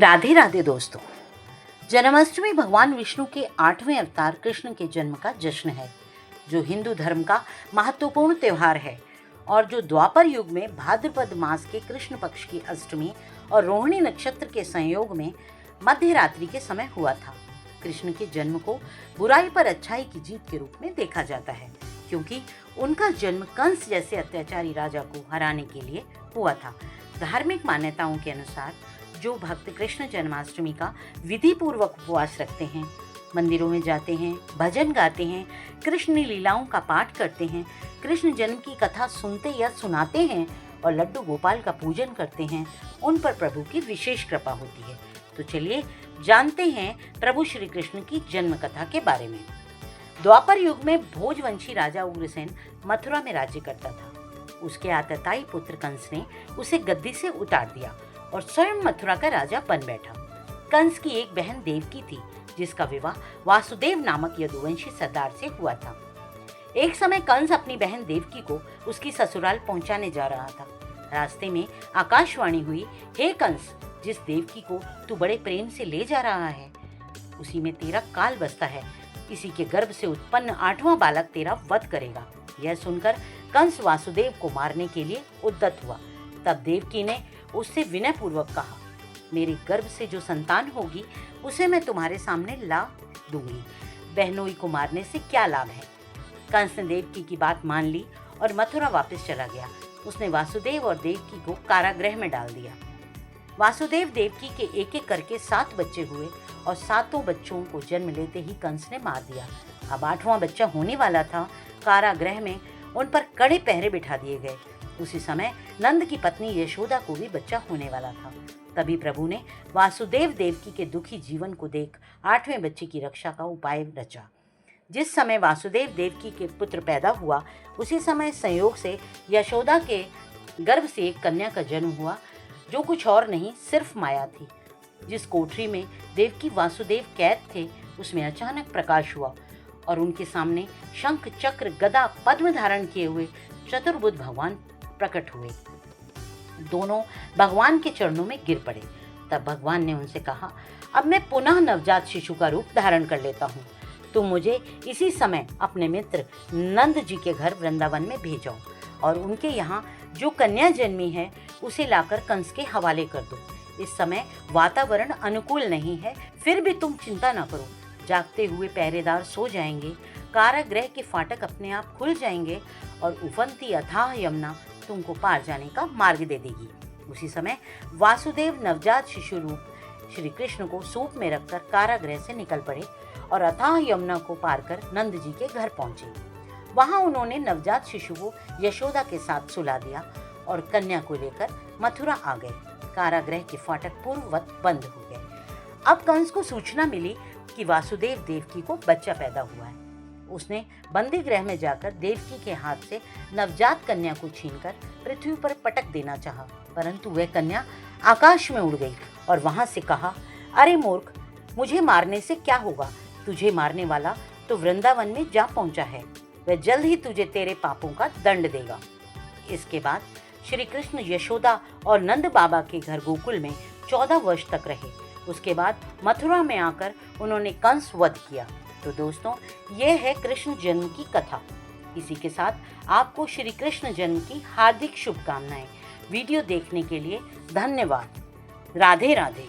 राधे राधे दोस्तों। जन्माष्टमी भगवान विष्णु के 8वें अवतार कृष्ण के जन्म का जश्न है, जो हिंदू धर्म का महत्वपूर्ण त्यौहार है और जो द्वापर युग में भाद्रपद मास के कृष्ण पक्ष की अष्टमी और रोहिणी नक्षत्र के संयोग में मध्य रात्रि के समय हुआ था। कृष्ण के जन्म को बुराई पर अच्छाई की जीत के रूप में देखा जाता है, क्योंकि उनका जन्म कंस जैसे अत्याचारी राजा को हराने के लिए हुआ था। धार्मिक मान्यताओं के अनुसार जो भक्त कृष्ण जन्माष्टमी का विधि पूर्वक उपवास रखते हैं, मंदिरों में जाते हैं, भजन गाते हैं, कृष्ण लीलाओं का पाठ करते हैं, कृष्ण जन्म की कथा सुनते या सुनाते हैं और लड्डू गोपाल का पूजन करते हैं, उन पर प्रभु की विशेष कृपा होती है। तो चलिए जानते हैं प्रभु श्री कृष्ण की जन्म कथा के बारे में। द्वापर युग में भोजवंशी राजा उग्रसेन मथुरा में राज्य करता था। उसके आतताई पुत्र कंस ने उसे गद्दी से उतार दिया और स्वयं मथुरा का राजा बन बैठा। कंस की एक बहन देवकी थी, जिसका विवाह वासुदेव नामक यदुवंशी सरदार से हुआ था। एक समय कंस अपनी बहन देवकी को उसकी ससुराल पहुंचाने जा रहा था। रास्ते में आकाशवाणी हुई, हे कंस, जिस देवकी को तू बड़े प्रेम से ले जा रहा है, उसी में तेरा काल बसता है। इसी के गर्भ से उत्पन्न 8वां बालक तेरा वध करेगा। यह सुनकर कंस वासुदेव को मारने के लिए उद्यत हुआ। तब देवकी ने उससे विनय पूर्वक कहा, मेरे गर्भ से जो संतान होगी उसे मैं तुम्हारे सामने ला दूंगी। बहनोई को मारने से क्या लाभ है। कंस ने देवकी की बात मान ली और मथुरा वापस चला गया। उसने वासुदेव और देवकी को कारागृह में डाल दिया। वासुदेव देवकी के एक एक करके 7 बच्चे हुए और 7 बच्चों को जन्म लेते ही कंस ने मार दिया। अब 8वां बच्चा होने वाला था। कारागृह में उन पर कड़े पहरे बिठा दिए गए। उसी समय नंद की पत्नी यशोदा को भी बच्चा होने वाला था। तभी प्रभु ने वासुदेव देवकी के दुखी जीवन को देख 8वें बच्चे की रक्षा का उपाय रचा। जिस समय वासुदेव देवकी के पुत्र पैदा हुआ, उसी समय संयोग से यशोदा के गर्भ से एक कन्या का जन्म हुआ, जो कुछ और नहीं सिर्फ माया थी। जिस कोठरी में देवकी वासुदेव कैद थे, उसमें अचानक प्रकाश हुआ और उनके सामने शंख चक्र गदा पद्म धारण किए हुए चतुर्भुज भगवान प्रकट हुए। दोनों भगवान के चरणों में गिर पड़े। तब भगवान ने उनसे कहा, अब मैं पुनः नवजात शिशु का रूप धारण कर लेता हूँ। तुम मुझे इसी समय अपने मित्र नंद जी के घर वृंदावन में भेजो और उनके यहाँ जो कन्या जन्मी है उसे लाकर कंस के हवाले कर दो। इस समय वातावरण अनुकूल नहीं है, फिर भी तुम चिंता न करो। जागते हुए पहरेदार सो जाएंगे, कारागृह के फाटक अपने आप खुल जाएंगे और उफनती अथाह यमुना तुमको पार जाने का मार्ग दे देगी। उसी समय वासुदेव नवजात शिशु रूप श्री कृष्ण को सूप में रखकर कारागृह से निकल पड़े और अथाह यमुना को पार कर नंद जी के घर पहुंचे। वहां उन्होंने नवजात शिशु को यशोदा के साथ सुला दिया और कन्या को लेकर मथुरा आ गए। कारागृह के फाटक पूर्ववत बंद हो गए। अब कंस को सूचना मिली कि वासुदेव देवकी को बच्चा पैदा हुआ है। उसने बंदी गृह में जाकर देवकी के हाथ से नवजात कन्या को छीनकर पृथ्वी पर पटक देना चाहा, परंतु वह कन्या आकाश में उड़ गई और वहां से कहा, अरे मूर्ख, मुझे मारने से क्या होगा। तुझे मारने वाला तो वृंदावन में जा पहुंचा है। वह जल्द ही तुझे तेरे पापों का दंड देगा। इसके बाद श्री कृष्ण यशोदा और नंद बाबा के घर गोकुल में 14 वर्ष तक रहे। उसके बाद मथुरा में आकर उन्होंने कंस वध किया। तो दोस्तों, ये है कृष्ण जन्म की कथा। इसी के साथ आपको श्री कृष्ण जन्म की हार्दिक शुभकामनाएं। वीडियो देखने के लिए धन्यवाद। राधे राधे।